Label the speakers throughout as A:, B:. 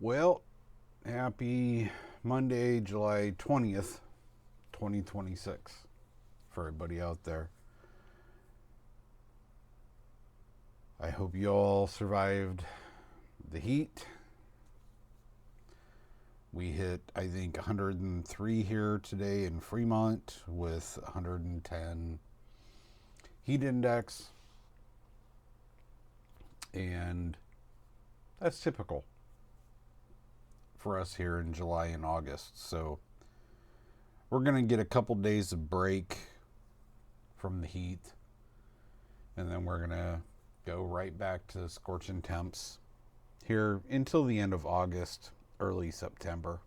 A: Well, happy Monday, July 20th, 2026 for everybody out there. I hope you all survived the heat. We hit, I think, 103 here today in Fremont with 110 heat index. And that's typical for us here in July and August. So we're going to get a couple days of break from the heat. And then we're going to go right back to scorching temps here until the end of August, early September.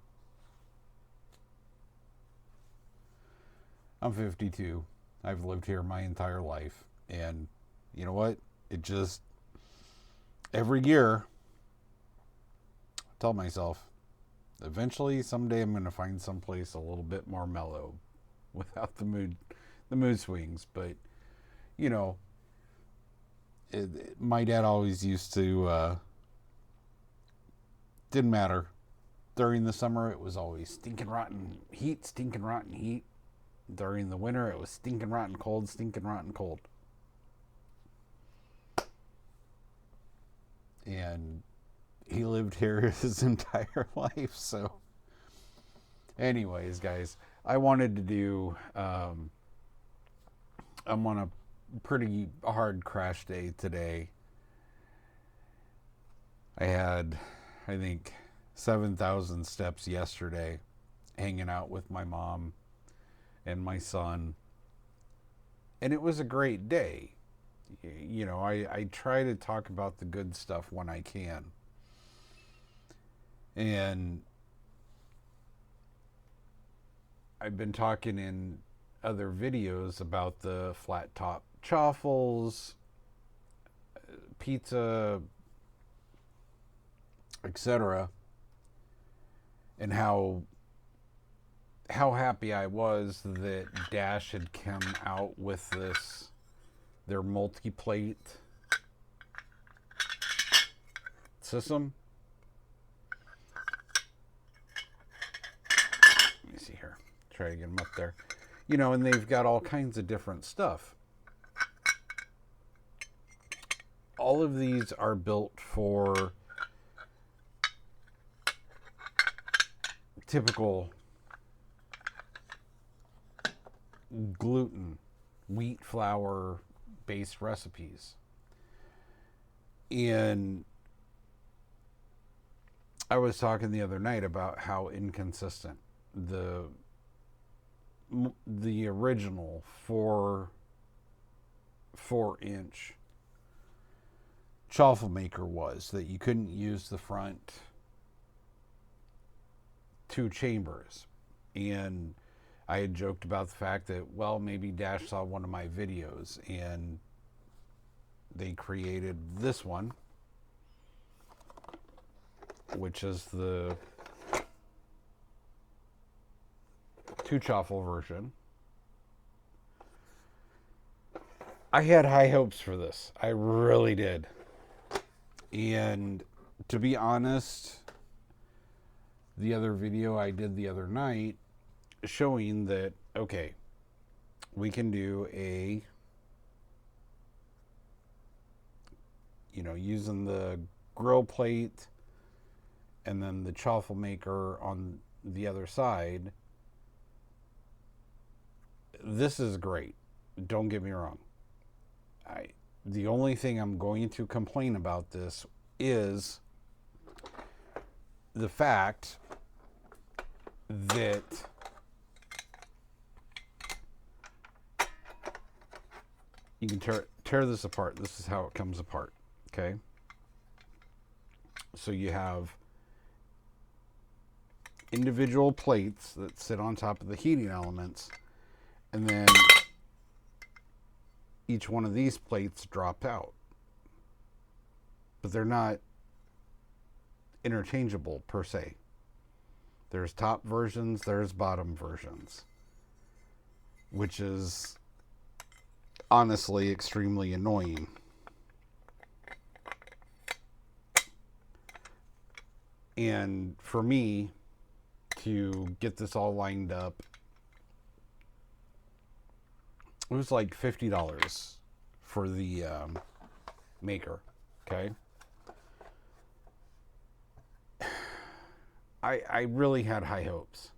A: I'm 52. I've lived here my entire life. And you know what? It just, every year, I tell myself, eventually, someday I'm going to find someplace a little bit more mellow without the mood swings. But, you know, my dad always used to, didn't matter. During the summer, it was always stinking rotten heat. During the winter, it was stinking rotten cold. And he lived here his entire life. So anyways, guys, I wanted to do, I'm on a pretty hard crash day today. I had, I think, 7,000 steps yesterday hanging out with my mom and my son. And it was a great day. You know, I try to talk about the good stuff when I can. And I've been talking in other videos about the flat top Chaffles, pizza, etc. And how happy I was that Dash had come out with their multi-plate system. Let me see here. Try to get them up there. You know, and they've got all kinds of different stuff. All of these are built for typical gluten, wheat flour based recipes. And I was talking the other night about how inconsistent the original 4-inch Chaffle maker was, that you couldn't use the front two chambers. And I had joked about the fact that, well, maybe Dash saw one of my videos and they created this one, which is the 2 Chaffle version. I had high hopes for this. I really did. And to be honest, the other video I did the other night showing that, okay, we can do a, you know, using the grill plate and then the Chaffle maker on the other side. This is great. Don't get me wrong. The only thing I'm going to complain about this is the fact that you can tear this apart. This is how it comes apart, okay? So you have individual plates that sit on top of the heating elements, and then each one of these plates dropped out. But they're not interchangeable per se. There's top versions, there's bottom versions, which is honestly extremely annoying. And for me to get this all lined up, it was like $50 for the maker. Okay. I really had high hopes.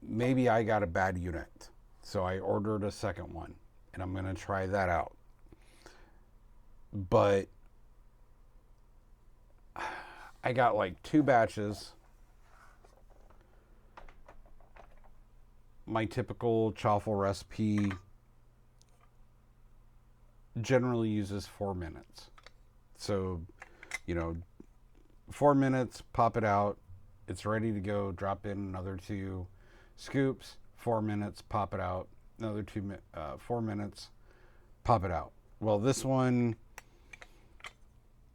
A: Maybe I got a bad unit. So I ordered a second one, and I'm going to try that out. But I got like 2 batches. My typical Chaffle recipe generally uses 4 minutes. So, 4 minutes, pop it out. It's ready to go. Drop in another 2 scoops. 4 minutes, pop it out. Another 4 minutes, pop it out. Well, this one,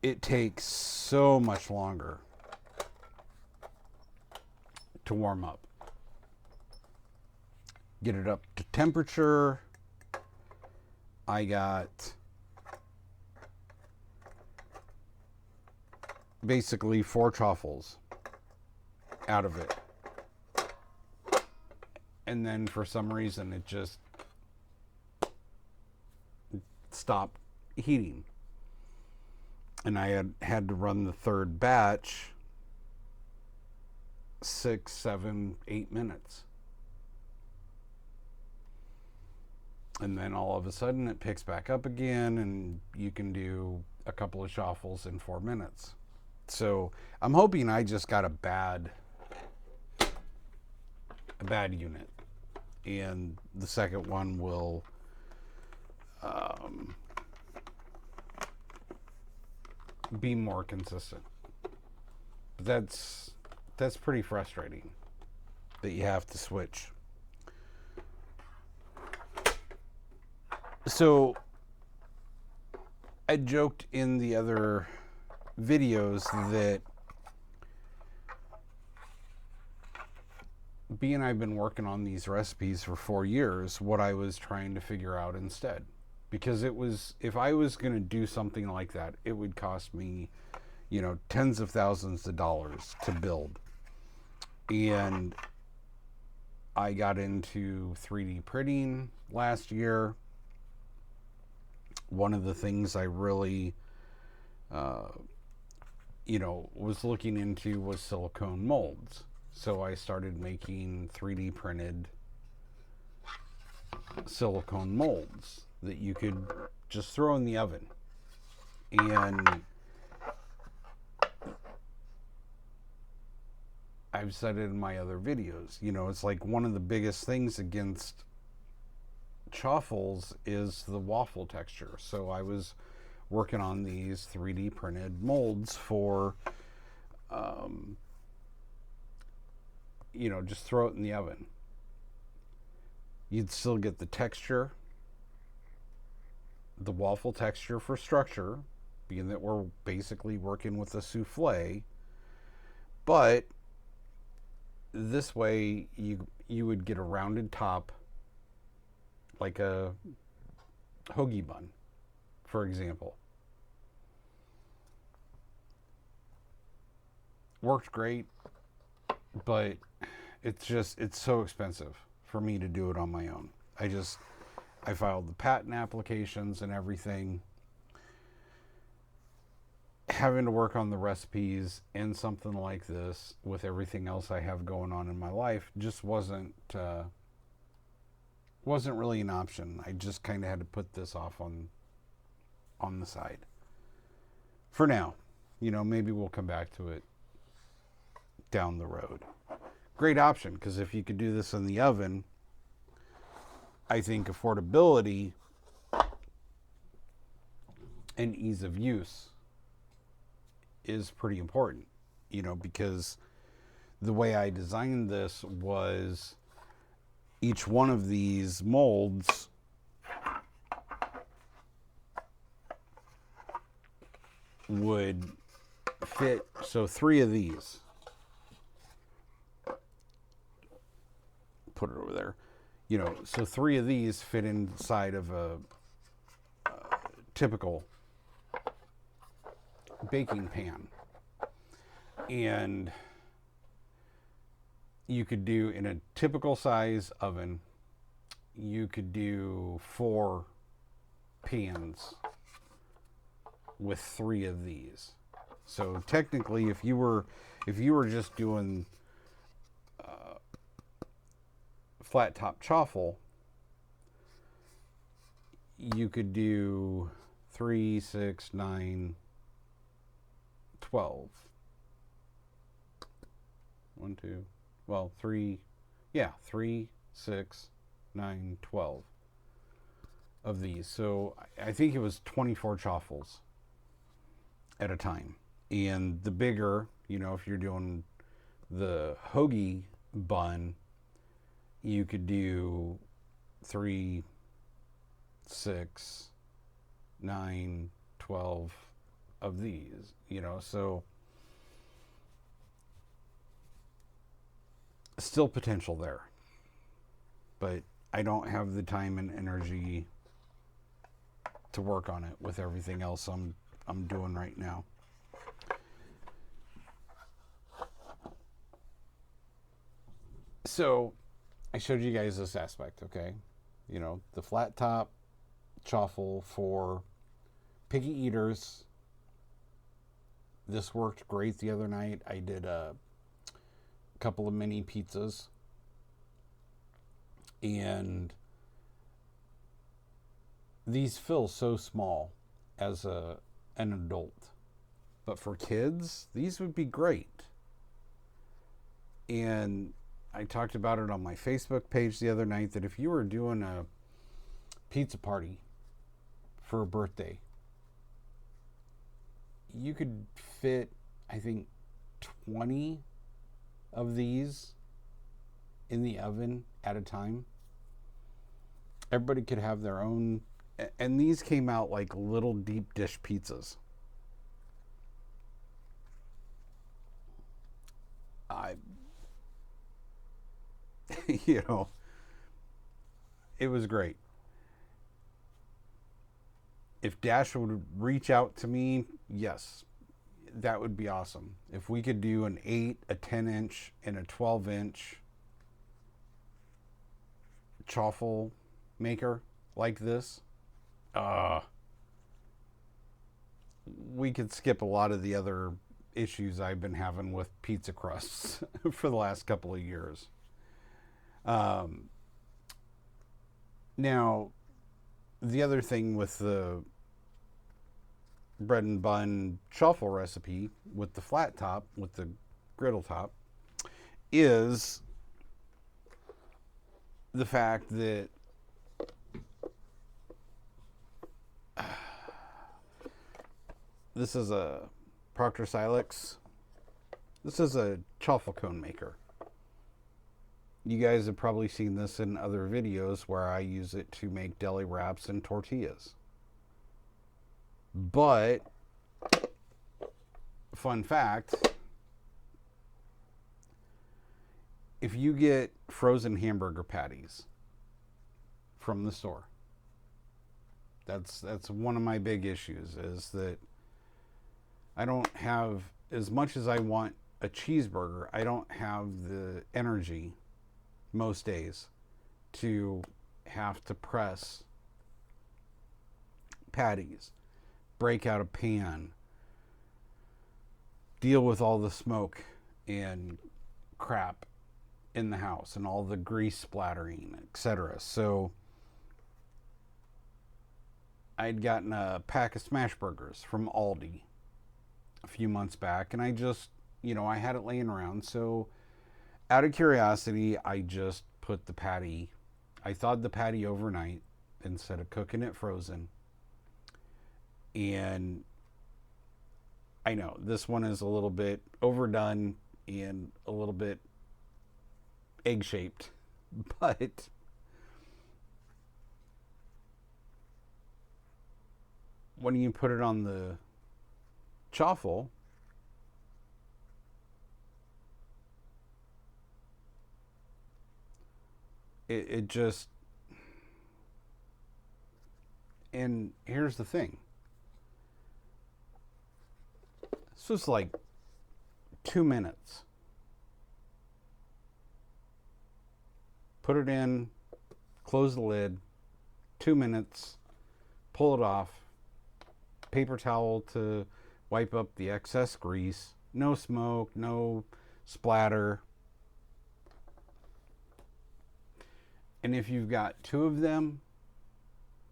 A: it takes so much longer to warm up. Get it up to temperature. I got basically 4 Chaffles out of it. And then for some reason it just stopped heating. And I had to run the third batch 6, 7, 8 minutes. And then all of a sudden it picks back up again, and you can do a couple of Chaffles in 4 minutes. So I'm hoping I just got a bad unit, and the second one will be more consistent. But that's pretty frustrating that you have to switch. So I joked in the other videos that B and I've been working on these recipes for 4 years, what I was trying to figure out instead. Because if I was going to do something like that, it would cost me, tens of thousands of dollars to build. And I got into 3D printing last year. One of the things I really, was looking into was silicone molds. So I started making 3D printed silicone molds that you could just throw in the oven. And I've said it in my other videos, it's like one of the biggest things against Chaffles is the waffle texture. So I was working on these 3D printed molds for, just throw it in the oven. You'd still get the texture, the waffle texture for structure, being that we're basically working with a souffle. But this way you would get a rounded top, like a hoagie bun, for example. Worked great, but it's so expensive for me to do it on my own. I filed the patent applications and everything. Having to work on the recipes and something like this with everything else I have going on in my life just wasn't really an option. I just kind of had to put this off on the side for now. Maybe we'll come back to it down the road. Great option, because if you could do this in the oven, I think affordability and ease of use is pretty important, because the way I designed this was each one of these molds would fit, so 3 of these, put it over there, so 3 of these fit inside of a typical baking pan. And you could do, in a typical size oven, you could do 4 pans with 3 of these. So technically, if you were just doing flat top chaffle, you could do 3, 6, 9, 12. 1, 2, well, 3, 3, 6, 9, 12 of these. So I think it was 24 chaffles at a time. And the bigger, if you're doing the hoagie bun, you could do 3, 6, 9, 12 of these, so still potential there. But I don't have the time and energy to work on it with everything else I'm doing right now. So I showed you guys this aspect, okay? The flat top chaffle for picky eaters. This worked great the other night. I did a couple of mini pizzas, and these feel so small as an adult, but for kids, these would be great. And I talked about it on my Facebook page the other night, that if you were doing a pizza party for a birthday, you could fit, I think, 20 of these in the oven at a time. Everybody could have their own, and these came out like little deep dish pizzas. It was great. If Dash would reach out to me, yes, that would be awesome. If we could do an 8, a 10-inch, and a 12-inch chaffle maker like this, we could skip a lot of the other issues I've been having with pizza crusts for the last couple of years. Now, the other thing with the bread and bun chaffle recipe with the flat top, with the griddle top, is the fact that this is a Proctor Silex. This is a chaffle cone maker. You guys have probably seen this in other videos where I use it to make deli wraps and tortillas. But, fun fact, if you get frozen hamburger patties from the store, that's one of my big issues, is that I don't have, as much as I want a cheeseburger, I don't have the energy most days to have to press patties, break out a pan, deal with all the smoke and crap in the house and all the grease splattering, etc. So I'd gotten a pack of smash burgers from Aldi a few months back, and I just, I had it laying around, so out of curiosity, I just put the patty, I thawed the patty overnight instead of cooking it frozen. And I know this one is a little bit overdone and a little bit egg-shaped, but when you put it on the chaffle, it just, and here's the thing. This was like 2 minutes. Put it in, close the lid, 2 minutes, pull it off, paper towel to wipe up the excess grease, no smoke, no splatter. And if you've got 2 of them,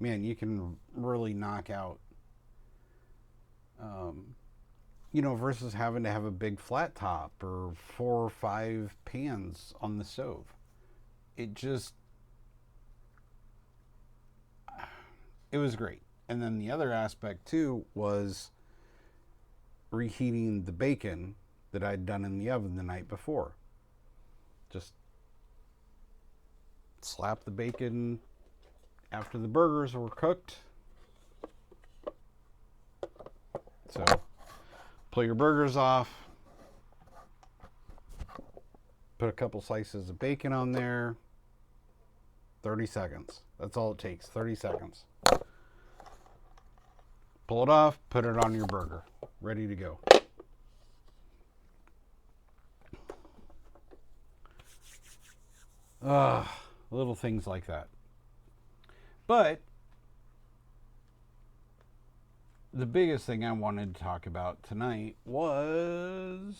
A: man, you can really knock out, versus having to have a big flat top or 4 or 5 pans on the stove. It was great. And then the other aspect too was reheating the bacon that I'd done in the oven the night before. Just slap the bacon after the burgers were cooked. So pull your burgers off, put a couple slices of bacon on there, 30 seconds. That's all it takes, 30 seconds. Pull it off, put it on your burger, ready to go. Little things like that. But the biggest thing I wanted to talk about tonight was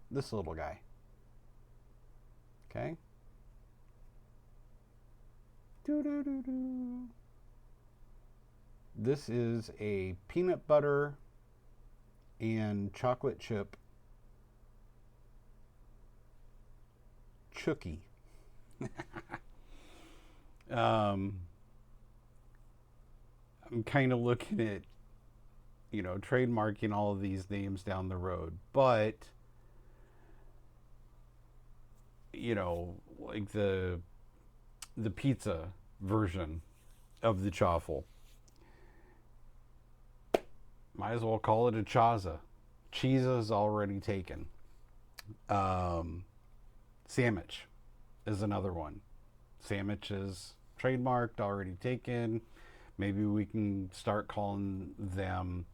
A: this little guy. Okay? This is a peanut butter and chocolate chip chookie. I'm kind of looking at, trademarking all of these names down the road, but, like the pizza version of the Chaffle. Might as well call it a chaza. Cheese is already taken. Sandwich is another one. Sandwich is trademarked, already taken. Maybe we can start calling them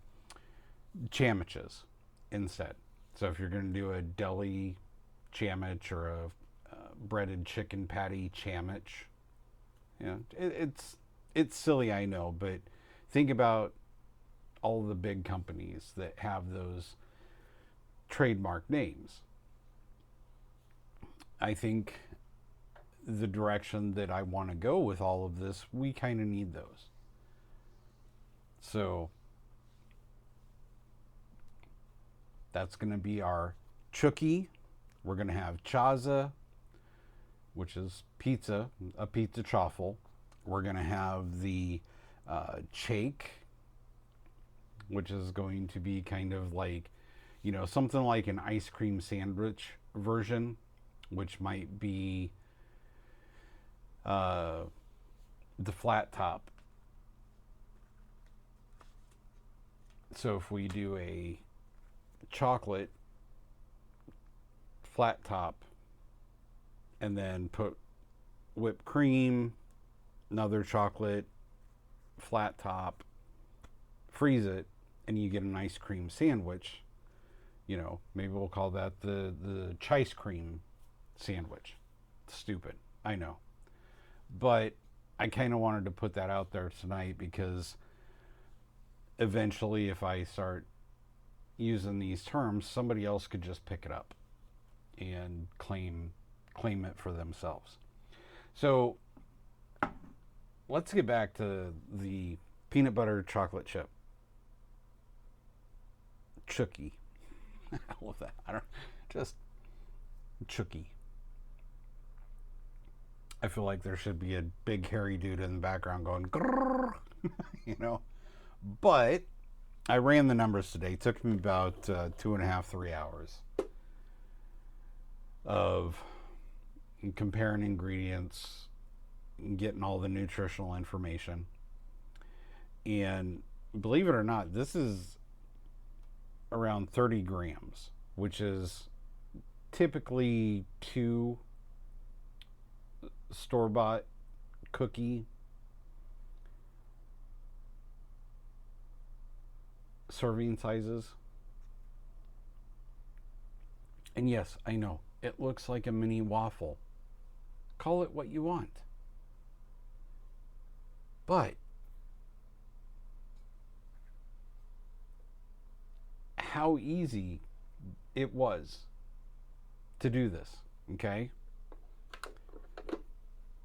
A: chamwiches instead. So if you're going to do a deli chamwich or a breaded chicken patty chamwich, it's silly, I know, but think about all the big companies that have those trademark names. I think the direction that I want to go with all of this, we kind of need those. So that's going to be our chookie. We're going to have chaza, which is pizza, a pizza chaffle. We're going to have the shake, which is going to be kind of like, something like an ice cream sandwich version, which might be the flat top. So if we do a chocolate flat top and then put whipped cream, another chocolate flat top, freeze it, and you get an ice cream sandwich, maybe we'll call that the chice cream sandwich. Stupid, I know. But I kind of wanted to put that out there tonight because eventually if I start using these terms, somebody else could just pick it up and claim it for themselves. So let's get back to the peanut butter chocolate chip chookie. I love that. Just chookie. I feel like there should be a big hairy dude in the background going grrr, But I ran the numbers today. It took me about 2.5, 3 hours of comparing ingredients, getting all the nutritional information. And believe it or not, this is around 30 grams, which is typically 2 store-bought cookie serving sizes. And yes, I know, it looks like a mini waffle. Call it what you want. But how easy it was to do this, okay?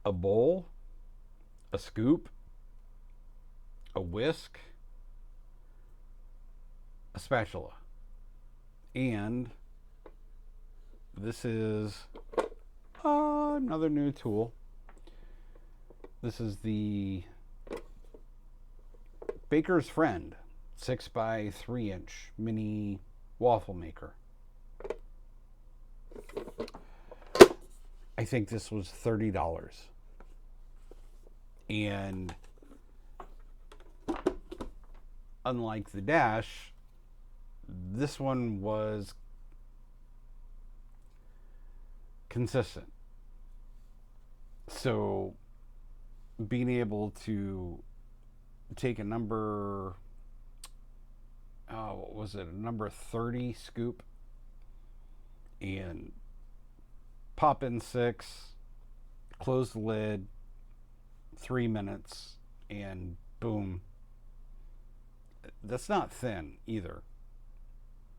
A: A bowl, a scoop, a whisk, a spatula. And this is another new tool. This is the Baker's Friend 6 by 3 inch mini waffle maker. I think this was $30. And unlike the Dash, this one was consistent. So being able to take a number, what was it, a number 30 scoop and pop in 6, close the lid, 3 minutes, and boom. That's not thin either.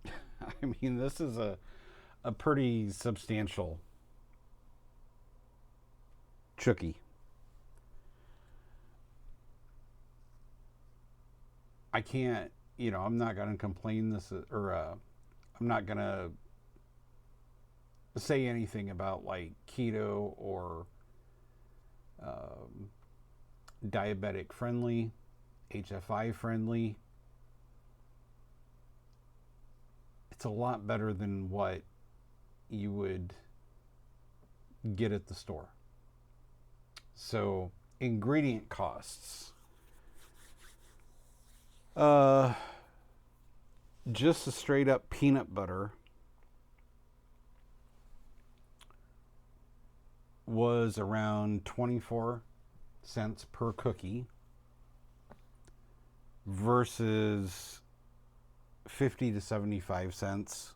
A: I mean, this is a pretty substantial chookie. I can't, I'm not going to complain I'm not going to say anything about like keto or diabetic friendly, HFI friendly. It's a lot better than what you would get at the store. So, ingredient costs. Just a straight up peanut butter was around 24 cents per cookie versus 50 to 75 cents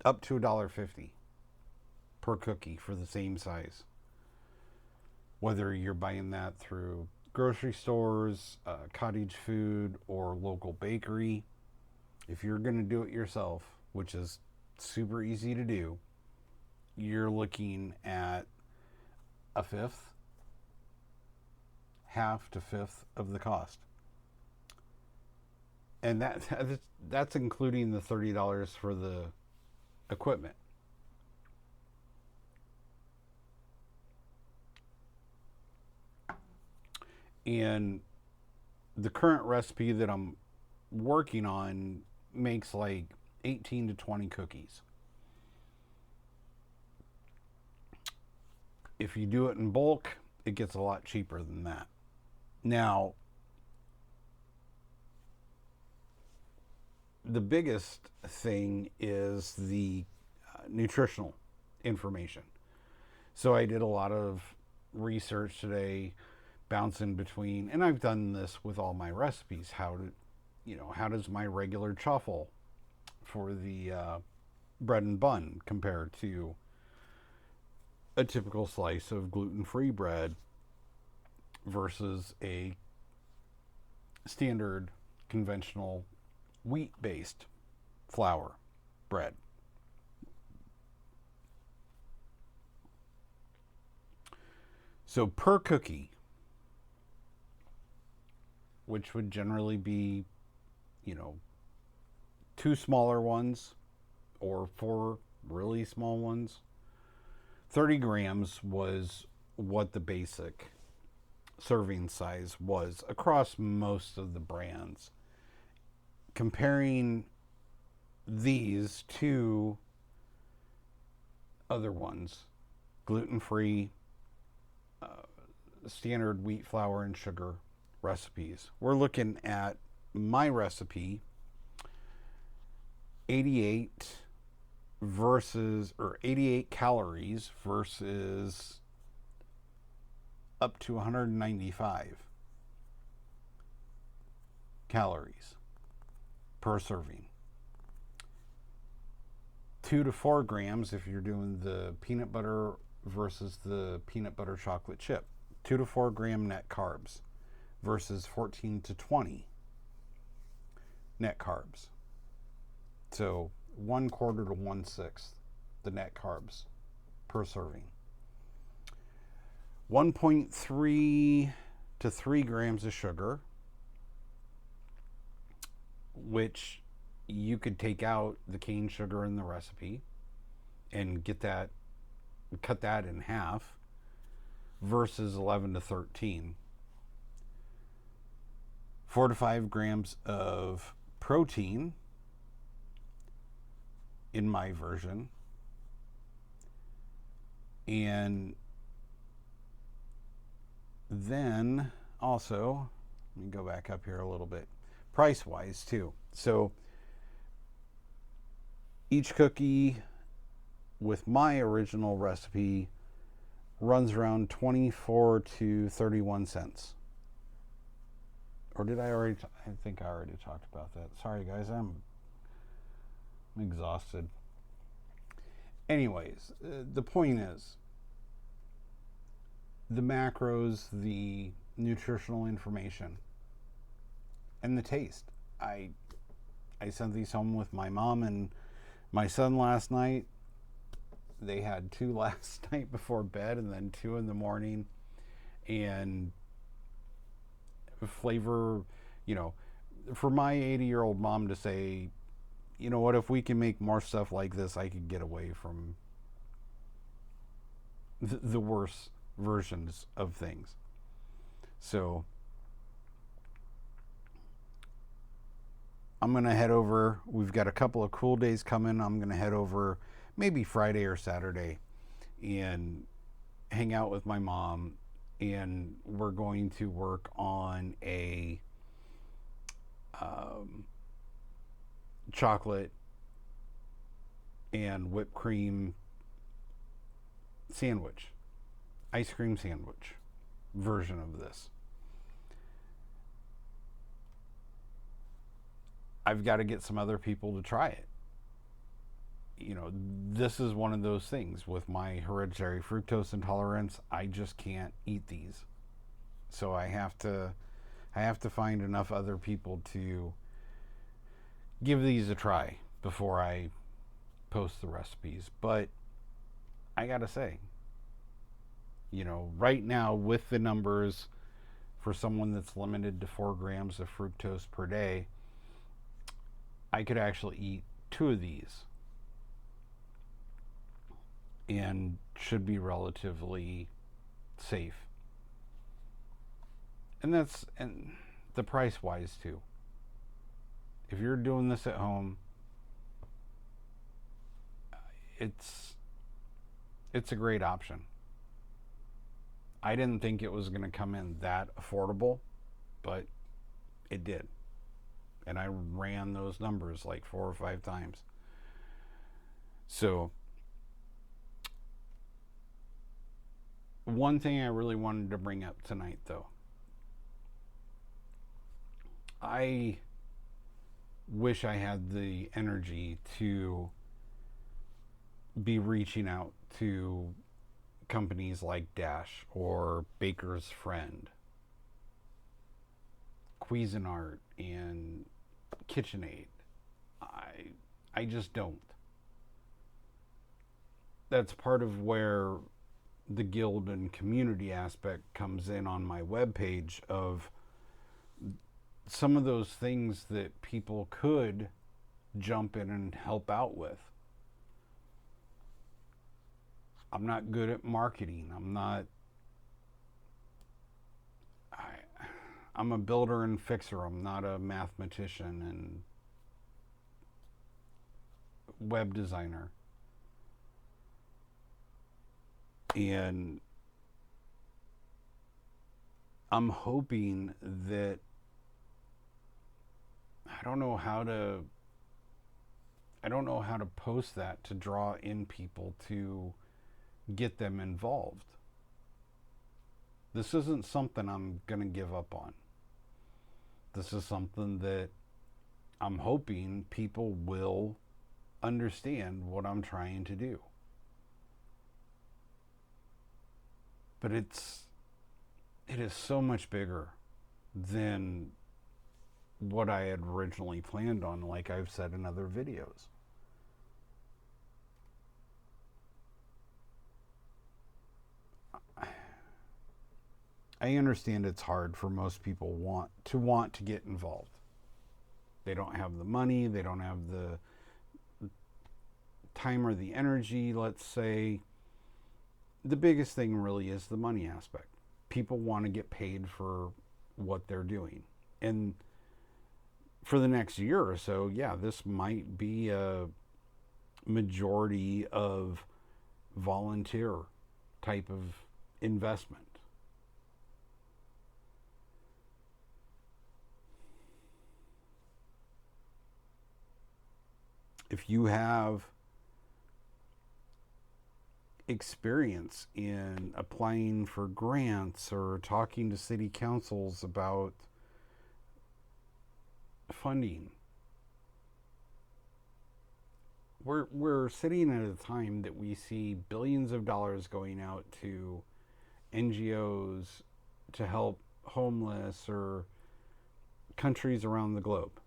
A: up to $1.50 per cookie for the same size. Whether you're buying that through grocery stores, cottage food, or local bakery, if you're going to do it yourself, which is super easy to do, you're looking at a fifth, half to fifth of the cost. And that's including the $30 for the equipment. And the current recipe that I'm working on makes like 18 to 20 cookies. If you do it in bulk, it gets a lot cheaper than that. Now, the biggest thing is the nutritional information. So I did a lot of research today, bouncing between, and I've done this with all my recipes. How does my regular chaffle for the bread and bun compare to a typical slice of gluten-free bread versus a standard conventional wheat-based flour bread. So per cookie, which would generally be, 2 smaller ones or 4 really small ones, 30 grams was what the basic serving size was across most of the brands. Comparing these to other ones, gluten-free, standard wheat, flour, and sugar recipes, we're looking at my recipe 88 calories versus up to 195 calories per serving. 2 to 4 grams if you're doing the peanut butter versus the peanut butter chocolate chip. 2 to 4 gram net carbs versus 14 to 20 net carbs. So 1/4 to 1/6 the net carbs per serving. 1.3 to 3 grams of sugar, which you could take out the cane sugar in the recipe and cut that in half, versus 11 to 13. 4 to 5 grams of protein in my version. And then also, let me go back up here a little bit, price wise too. So each cookie with my original recipe runs around 24 to 31 cents. Or did I already? I think I already talked about that. Sorry guys, I'm exhausted. Anyways, the point is, the macros, the nutritional information, and the taste. I sent these home with my mom and my son last night. They had 2 last night before bed and then 2 in the morning. And flavor, for my 80-year-old mom to say, you know what, if we can make more stuff like this, I could get away from the worst versions of things. So I'm going to head over. We've got a couple of cool days coming. I'm going to head over maybe Friday or Saturday and hang out with my mom. And we're going to work on a chocolate and whipped cream sandwich, ice cream sandwich version of this. I've got to get some other people to try it. This is one of those things with my hereditary fructose intolerance. I just can't eat these. So I have to find enough other people to give these a try before I post the recipes. But I got to say, right now with the numbers for someone that's limited to 4 grams of fructose per day, I could actually eat 2 of these and should be relatively safe. And the price wise too. If you're doing this at home, it's a great option. I didn't think it was going to come in that affordable, but it did. And I ran those numbers like 4 or 5 times. So one thing I really wanted to bring up tonight, though, I wish I had the energy to be reaching out to companies like Dash or Baker's Friend, Cuisinart, and KitchenAid. I just don't. That's part of where the guild and community aspect comes in on my webpage, of some of those things that people could jump in and help out with. I'm not good at marketing. I'm a builder and fixer. I'm not a mathematician and web designer. And I'm hoping that, I don't know how to post that to draw in people to get them involved. This isn't something I'm going to give up on. This is something that I'm hoping people will understand what I'm trying to do. But it is so much bigger than what I had originally planned on, like I've said in other videos. I understand it's hard for most people want to get involved. They don't have the money, they don't have the time or the energy, let's say. The biggest thing really is the money aspect. People want to get paid for what they're doing. And for the next year or so, yeah, this might be a majority of volunteer type of investment. If you have experience in applying for grants or talking to city councils about funding, we're sitting at a time that we see billions of dollars going out to NGOs to help homeless or countries around the globe.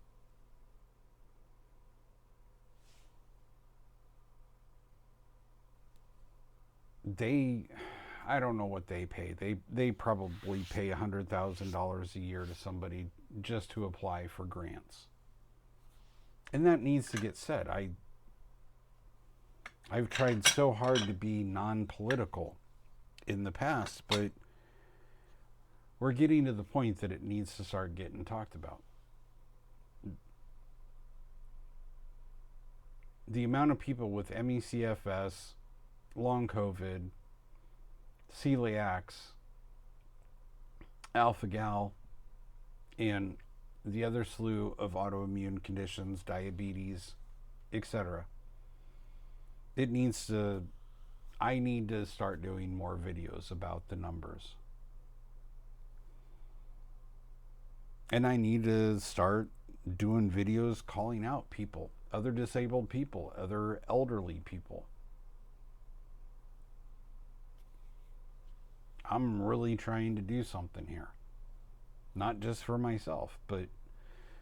A: I don't know what they pay. They probably pay $100,000 a year to somebody just to apply for grants. And that needs to get said. I've tried so hard to be non-political in the past, but we're getting to the point that it needs to start getting talked about. The amount of people with ME/CFS, long COVID, celiacs, alpha-gal, and the other slew of autoimmune conditions, diabetes, etc. I need to start doing more videos about the numbers. And I need to start doing videos calling out people, other disabled people, other elderly people. I'm really trying to do something here. Not just for myself, but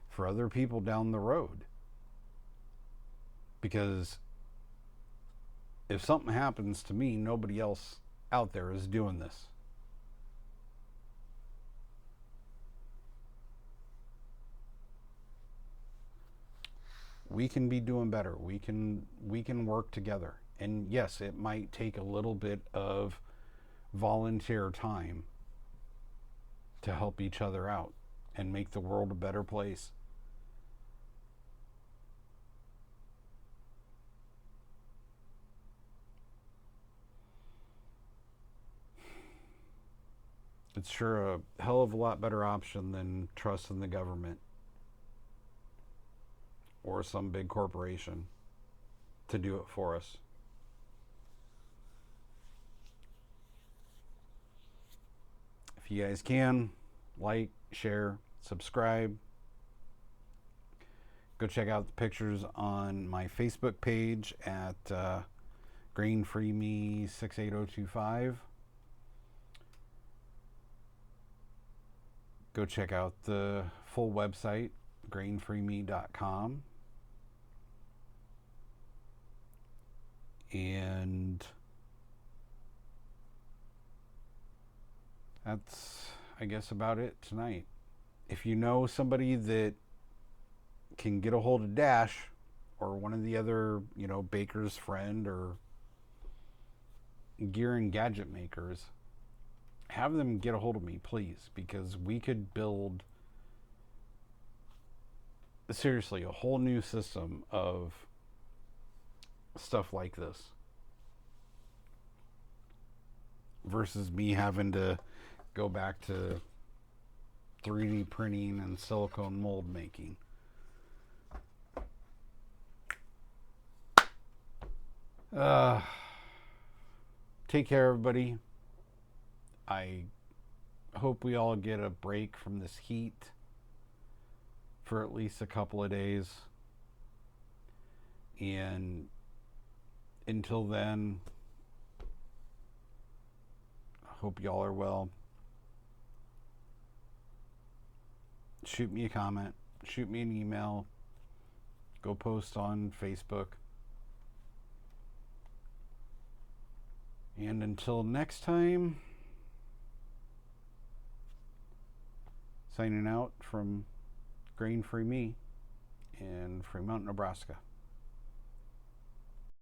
A: for other people down the road. Because if something happens to me, nobody else out there is doing this. We can be doing better. We can work together. And yes, it might take a little bit of volunteer time to help each other out and make the world a better place. It's sure a hell of a lot better option than trusting the government or some big corporation to do it for us. If you guys can, like, share, subscribe. Go check out the pictures on my Facebook page at GrainFreeMe68025. Go check out the full website, grainfreeme.com. And that's, I guess, about it tonight. If you know somebody that can get a hold of Dash or one of the other, baker's friend or gear and gadget makers, have them get a hold of me, please, because we could build, seriously, a whole new system of stuff like this versus me having to go back to 3D printing and silicone mold making. Take care, everybody. I hope we all get a break from this heat for at least a couple of days. And until then, I hope y'all are well. Shoot me a comment, shoot me an email, go post on Facebook. And until next time, signing out from Grain Free Me in Fremont, Nebraska.